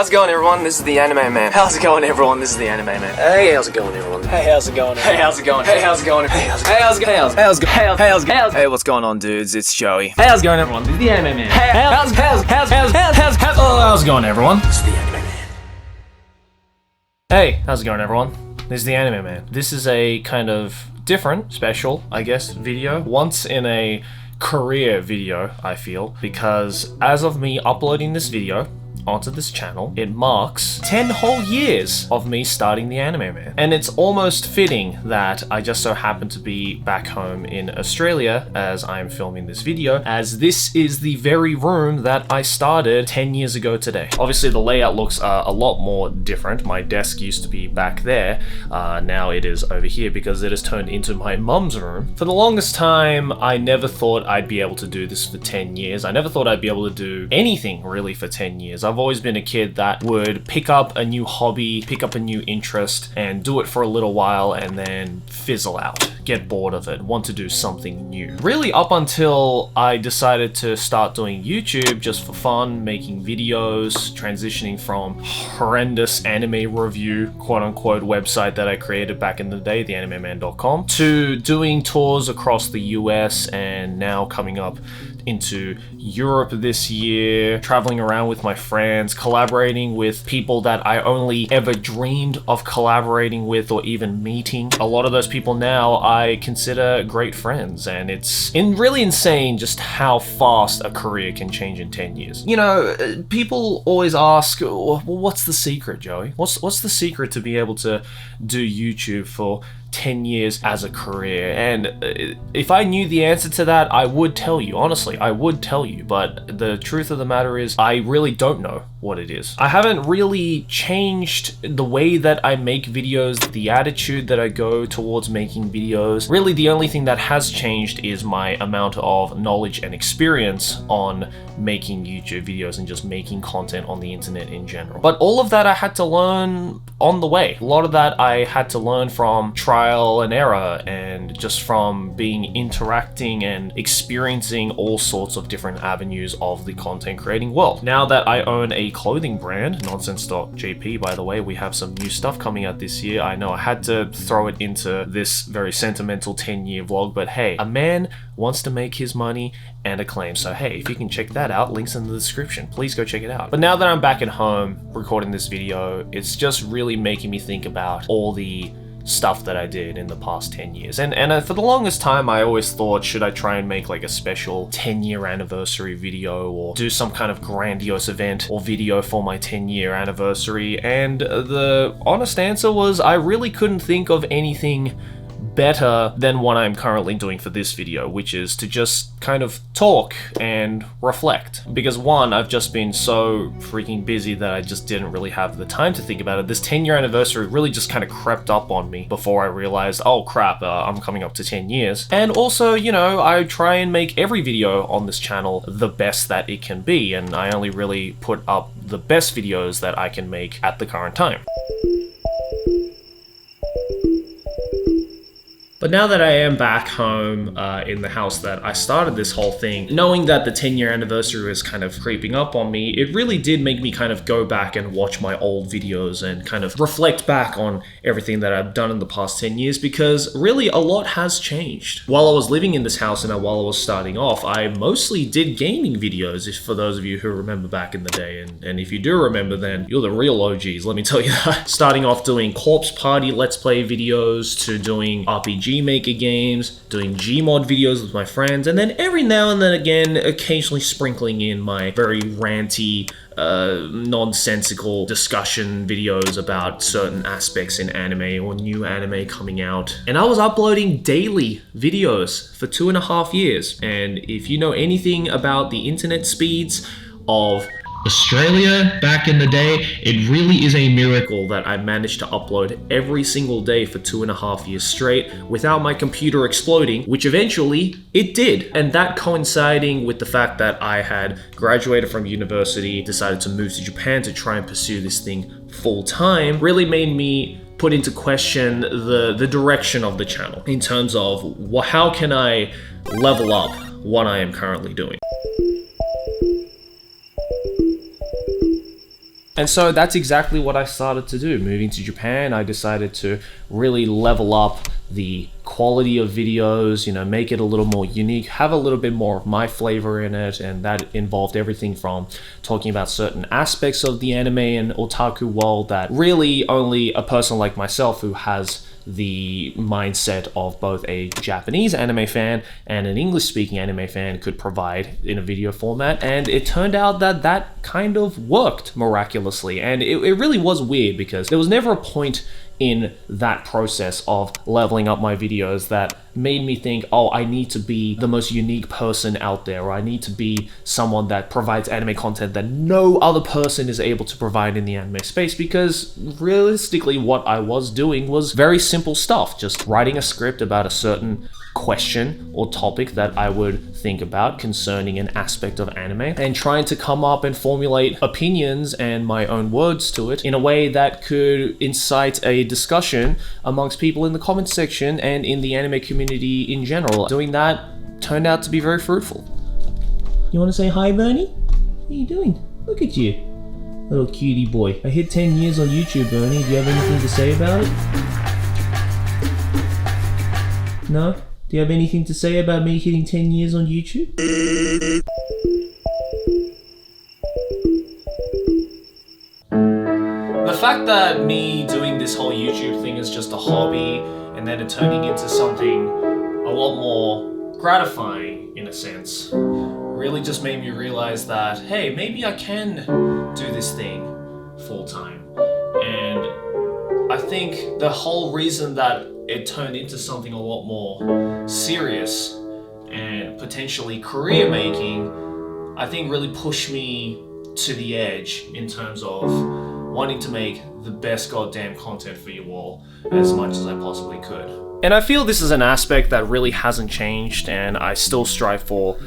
How's it going, everyone? This is the Anime Man. How's it going, everyone? This is the Anime Man. Hey, how's it going, everyone? Hey, how's it going? Hey, how's it going? Hey, how's it going? Hey, how's it going? Hey, how's it going? Hey, how's it going? Hey, what's going on, dudes? It's Joey. Hey, how's it going, everyone? This is the Anime Man. Hey, how's it going, everyone? This is the Anime Man. Hey, how's it going, everyone? This is the Anime Man. This is a kind of different, special, I guess, video. Once in a career video, I feel, because as of me uploading this video onto this channel, it marks 10 whole years of me starting the Anime Man. And it's almost fitting that I just so happen to be back home in Australia as I'm filming this video, as this is the very room that I started 10 years ago today. Obviously the layout looks a lot more different. My desk used to be back there, now it is over here because it has turned into my mum's room. For the longest time, I never thought I'd be able to do this for 10 years. I never thought I'd be able to do anything really for 10 years. I've always been a kid that would pick up a new hobby, pick up a new interest, and do it for a little while and then fizzle out, get bored of it, want to do something new. Really up until I decided to start doing YouTube just for fun, making videos, transitioning from horrendous anime review, quote-unquote, website that I created back in the day, theanimeman.com, to doing tours across the US and now coming up into Europe this year, traveling around with my friends, collaborating with people that I only ever dreamed of collaborating with or even meeting. A lot of those people now I consider great friends, and it's really insane just how fast a career can change in 10 years. You know, people always ask, well, what's the secret, Joey? What's the secret to be able to do YouTube for 10 years as a career? And if I knew the answer to that, I would tell you. Honestly, I would tell you. But the truth of the matter is, I really don't know what it is. I haven't really changed the way that I make videos, the attitude that I go towards making videos. Really, the only thing that has changed is my amount of knowledge and experience on making YouTube videos and just making content on the internet in general. But all of that I had to learn on the way. A lot of that I had to learn from trial and error and just from interacting and experiencing all sorts of different avenues of the content creating world. Now that I own a clothing brand, Nonsense.gp, by the way, we have some new stuff coming out this year. I know I had to throw it into this very sentimental 10-year vlog, but hey, a man wants to make his money and acclaim. So hey, if you can check that out, links in the description. Please go check it out. But now that I'm back at home recording this video, it's just really making me think about all the stuff that I did in the past 10 years. And for the longest time, I always thought, should I try and make like a special 10-year anniversary video or do some kind of grandiose event or video for my 10-year anniversary? And the honest answer was I really couldn't think of anything better than what I'm currently doing for this video, which is to just kind of talk and reflect. Because one, I've just been so freaking busy that I just didn't really have the time to think about it. This 10-year anniversary really just kind of crept up on me before I realized, oh crap, I'm coming up to 10 years. And also, you know, I try and make every video on this channel the best that it can be, and I only really put up the best videos that I can make at the current time. But now that I am back home in the house that I started this whole thing, knowing that the 10-year anniversary was kind of creeping up on me, it really did make me kind of go back and watch my old videos and kind of reflect back on everything that I've done in the past 10 years, because really a lot has changed. While I was living in this house and while I was starting off, I mostly did gaming videos, for those of you who remember back in the day. And if you do remember, then you're the real OGs, let me tell you that. Starting off doing Corpse Party Let's Play videos, to doing RPG Maker games, doing Gmod videos with my friends, and then every now and then again, occasionally sprinkling in my very ranty, nonsensical discussion videos about certain aspects in anime or new anime coming out. And I was uploading daily videos for 2.5 years. And if you know anything about the internet speeds of Australia back in the day, it really is a miracle that I managed to upload every single day for 2.5 years straight without my computer exploding, which eventually it did. And that coinciding with the fact that I had graduated from university, decided to move to Japan to try and pursue this thing full time, really made me put into question the direction of the channel in terms of how can I level up what I am currently doing. And so that's exactly what I started to do. Moving to Japan, I decided to really level up the quality of videos, you know, make it a little more unique, have a little bit more of my flavor in it, and that involved everything from talking about certain aspects of the anime and otaku world that really only a person like myself who has the mindset of both a Japanese anime fan and an English-speaking anime fan could provide in a video format. And it turned out that that kind of worked miraculously, and it really was weird because there was never a point in that process of leveling up my videos that made me think, oh, I need to be the most unique person out there, or I need to be someone that provides anime content that no other person is able to provide in the anime space, because realistically what I was doing was very simple stuff, just writing a script about a certain question or topic that I would think about concerning an aspect of anime, and trying to come up and formulate opinions and my own words to it in a way that could incite a discussion amongst people in the comment section and in the anime community in general. Doing that turned out to be very fruitful. You want to say hi, Bernie? What are you doing? Look at you, little cutie boy. I hit 10 years on YouTube, Bernie. Do you have anything to say about it? No? Do you have anything to say about me hitting 10 years on YouTube? The fact that me doing this whole YouTube thing is just a hobby and then it turning into something a lot more gratifying in a sense really just made me realize that, hey, maybe I can do this thing full time. And I think the whole reason that it turned into something a lot more serious and potentially career making, I think really pushed me to the edge in terms of wanting to make the best goddamn content for you all as much as I possibly could. And I feel this is an aspect that really hasn't changed and I still strive for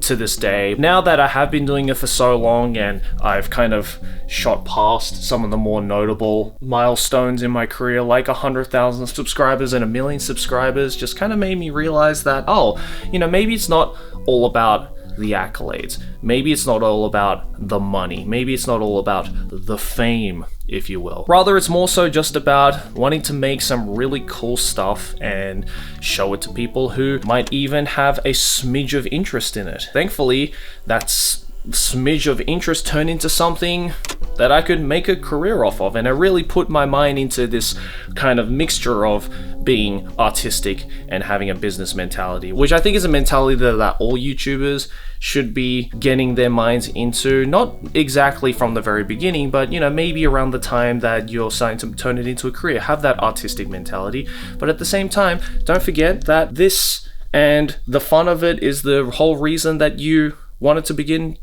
to this day. Now that I have been doing it for so long and I've kind of shot past some of the more notable milestones in my career, like 100,000 subscribers and 1 million subscribers, just kind of made me realize that, oh, you know, maybe it's not all about the accolades. Maybe it's not all about the money. Maybe it's not all about the fame, if you will. Rather, it's more so just about wanting to make some really cool stuff and show it to people who might even have a smidge of interest in it. Thankfully, that smidge of interest turned into something that I could make a career off of, and I really put my mind into this kind of mixture of being artistic and having a business mentality, which I think is a mentality that all YouTubers should be getting their minds into, not exactly from the very beginning, but you know, maybe around the time that you're starting to turn it into a career, have that artistic mentality. But at the same time, don't forget that this and the fun of it is the whole reason that you wanted to begin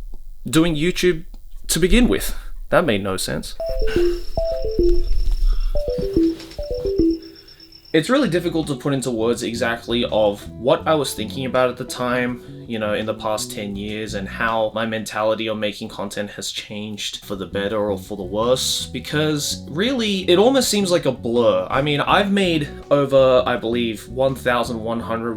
doing YouTube to begin with. That made no sense. It's really difficult to put into words exactly of what I was thinking about at the time, you know, in the past 10 years, and how my mentality on making content has changed for the better or for the worse, because really it almost seems like a blur. I mean, I've made over, I believe, 1,200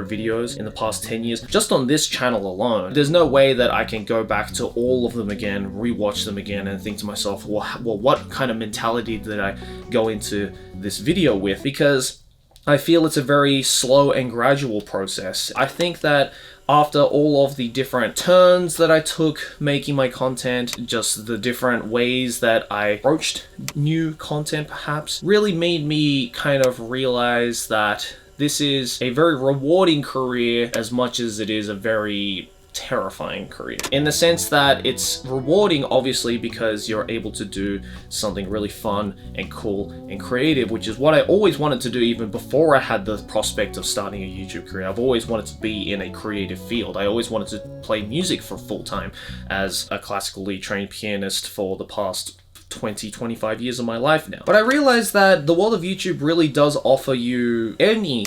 videos in the past 10 years just on this channel alone. There's no way that I can go back to all of them again, rewatch them again, and think to myself, well, what kind of mentality did I go into this video with? Because I feel it's a very slow and gradual process. I think that after all of the different turns that I took making my content, just the different ways that I approached new content perhaps, really made me kind of realize that this is a very rewarding career as much as it is a very terrifying career, in the sense that it's rewarding obviously because you're able to do something really fun and cool and creative, which is what I always wanted to do even before I had the prospect of starting a YouTube career. I've always wanted to be in a creative field. I always wanted to play music for full time as a classically trained pianist for the past 20-25 years of my life now. But I realized that the world of YouTube really does offer you any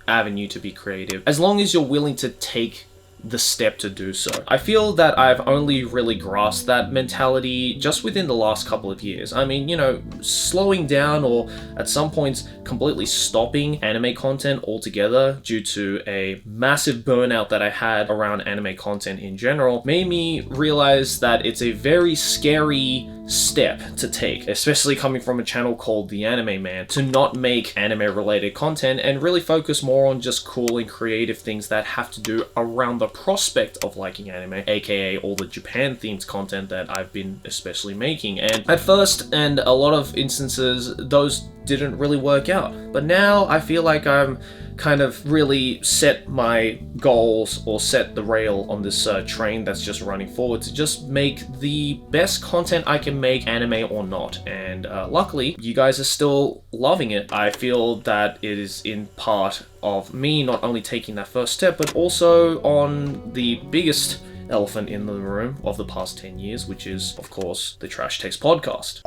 avenue to be creative as long as you're willing to take the step to do so. I feel that I've only really grasped that mentality just within the last couple of years. I mean, you know, slowing down or at some points completely stopping anime content altogether due to a massive burnout that I had around anime content in general made me realize that it's a very scary step to take, especially coming from a channel called The Anime Man, to not make anime related content and really focus more on just cool and creative things that have to do around the prospect of liking anime, aka all the Japan themed content that I've been especially making. And at first, and a lot of instances, those didn't really work out, but now I feel like I'm kind of really set my goals or set the rail on this train that's just running forward to just make the best content I can make, anime or not. And luckily you guys are still loving it. I feel that it is in part of me not only taking that first step, but also on the biggest elephant in the room of the past 10 years, which is of course the Trash Taste podcast.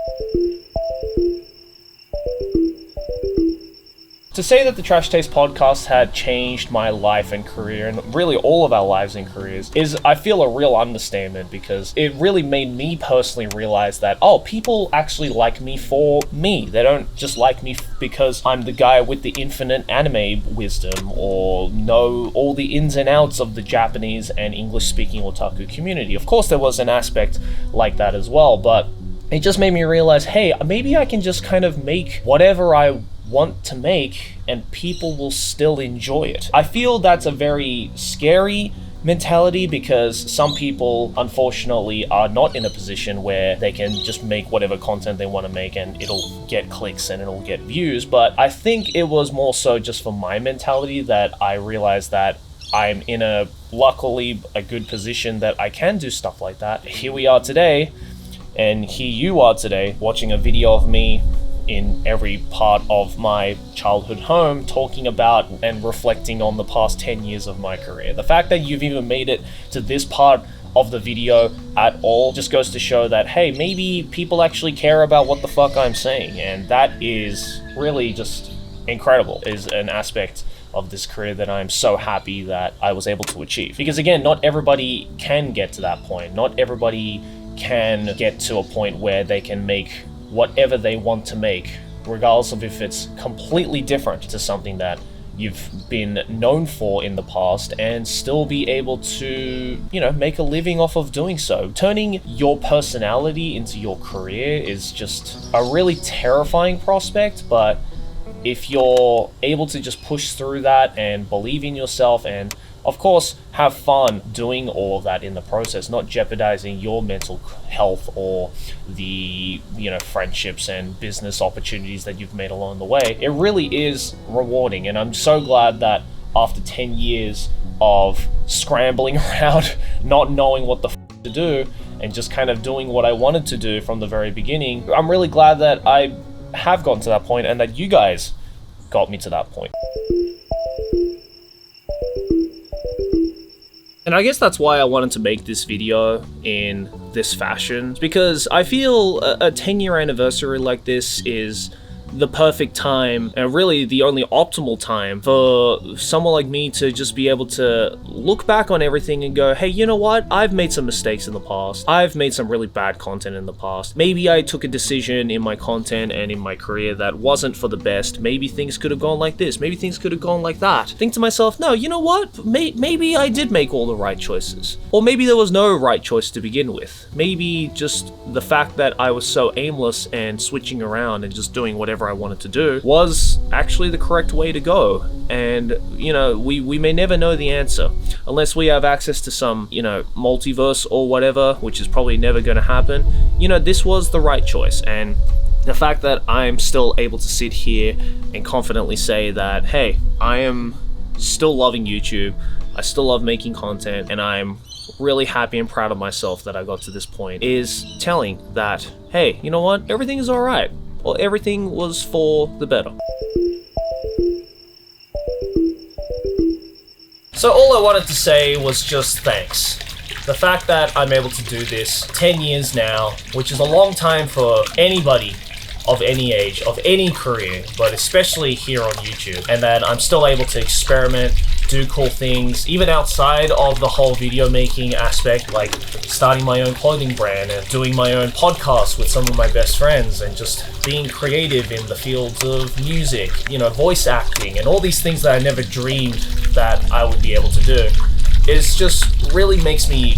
To say that the Trash Taste podcast had changed my life and career, and really all of our lives and careers, is, I feel, a real understatement, because it really made me personally realize that, oh, people actually like me for me. They don't just like me because I'm the guy with the infinite anime wisdom or know all the ins and outs of the Japanese and English-speaking otaku community. Of course, there was an aspect like that as well, but it just made me realize, hey, maybe I can just kind of make whatever I want to make and people will still enjoy it. I feel that's a very scary mentality, because some people unfortunately are not in a position where they can just make whatever content they want to make and it'll get clicks and it'll get views. But I think it was more so just for my mentality that I realized that I'm in luckily a good position that I can do stuff like that. Here we are today, and here you are today watching a video of me in every part of my childhood home talking about and reflecting on the past 10 years of my career. The fact that you've even made it to this part of the video at all just goes to show that, hey, maybe people actually care about what the fuck I'm saying, and that is really just incredible, is an aspect of this career that I'm so happy that I was able to achieve. Because again, not everybody can get to that point. Not everybody can get to a point where they can make whatever they want to make, regardless of if it's completely different to something that you've been known for in the past, and still be able to, make a living off of doing so. Turning your personality into your career is just a really terrifying prospect, but if you're able to just push through that and believe in yourself and of course have fun doing all of that in the process, not jeopardizing your mental health or the friendships and business opportunities that you've made along the way, it really is rewarding. And I'm so glad that after 10 years of scrambling around, not knowing what the to do, and just kind of doing what I wanted to do from the very beginning, I'm really glad that I have gotten to that point and that you guys got me to that point. And I guess that's why I wanted to make this video in this fashion, because I feel a 10-year anniversary like this is the perfect time, and really the only optimal time, for someone like me to just be able to look back on everything and go, hey, you know what? I've made some mistakes in the past. I've made some really bad content in the past. Maybe I took a decision in my content and in my career that wasn't for the best. Maybe things could have gone like this. Maybe things could have gone like that. Think to myself, no, you know what? Maybe I did make all the right choices. Or maybe there was no right choice to begin with. Maybe just the fact that I was so aimless and switching around and just doing whatever I wanted to do was actually the correct way to go. And we may never know the answer unless we have access to some multiverse or whatever, which is probably never going to happen. This was the right choice. And the fact that I'm still able to sit here and confidently say that, hey, I am still loving YouTube, I still love making content, and I'm really happy and proud of myself that I got to this point, is telling that, hey, you know what, everything is alright. Well, everything was for the better. So all I wanted to say was just thanks. The fact that I'm able to do this 10 years now, which is a long time for anybody of any age, of any career, but especially here on YouTube, and that I'm still able to experiment, do cool things, even outside of the whole video making aspect, like starting my own clothing brand and doing my own podcast with some of my best friends, and just being creative in the fields of music, voice acting, and all these things that I never dreamed that I would be able to do. It just really makes me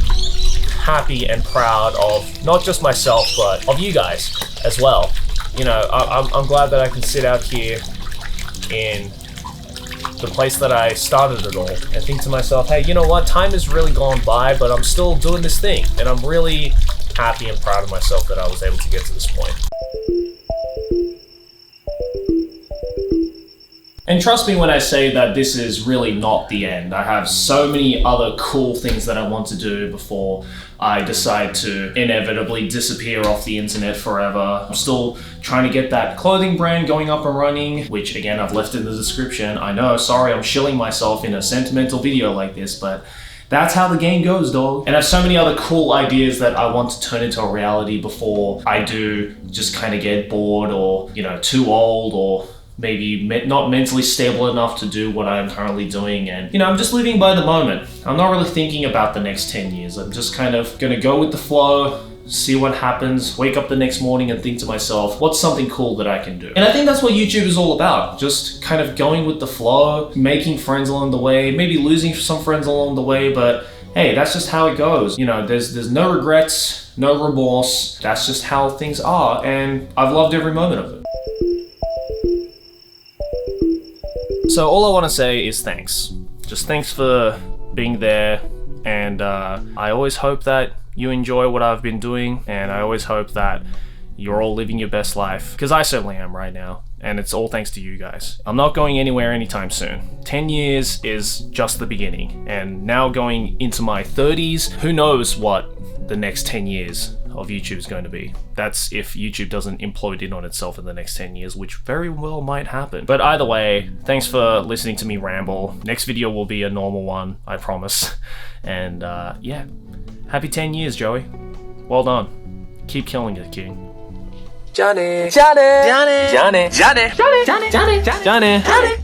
happy and proud of not just myself, but of you guys as well. You know, I'm glad that I can sit out here in the place that I started it all and think to myself, hey, you know what, time has really gone by, but I'm still doing this thing, and I'm really happy and proud of myself that I was able to get to this point. And trust me when I say that this is really not the end. I have so many other cool things that I want to do before I decide to inevitably disappear off the internet forever. I'm still trying to get that clothing brand going up and running, which again, I've left in the description. I know, sorry, I'm shilling myself in a sentimental video like this, but that's how the game goes, dog. And I have so many other cool ideas that I want to turn into a reality before I do just kind of get bored or, you know, too old or maybe not mentally stable enough to do what I'm currently doing. And, you know, I'm just living by the moment. I'm not really thinking about the next 10 years. I'm just kind of gonna go with the flow, see what happens, wake up the next morning and think to myself, what's something cool that I can do? And I think that's what YouTube is all about. Just kind of going with the flow, making friends along the way, maybe losing some friends along the way, but hey, that's just how it goes. You know, there's no regrets, no remorse. That's just how things are, and I've loved every moment of it. So all I want to say is thanks. Just thanks for being there, and I always hope that you enjoy what I've been doing, and I always hope that you're all living your best life, because I certainly am right now, and it's all thanks to you guys. I'm not going anywhere anytime soon. 10 years is just the beginning, and now going into my 30s, who knows what the next 10 years of YouTube is going to be. That's if YouTube doesn't implode in on itself in the next 10 years, which very well might happen. But either way, thanks for listening to me ramble. Next video will be a normal one, I promise. And yeah, happy 10 years, Joey. Well done. Keep killing it, King. Johnny, Johnny, Johnny, Johnny, Johnny, Johnny, Johnny, Johnny, Johnny, Johnny.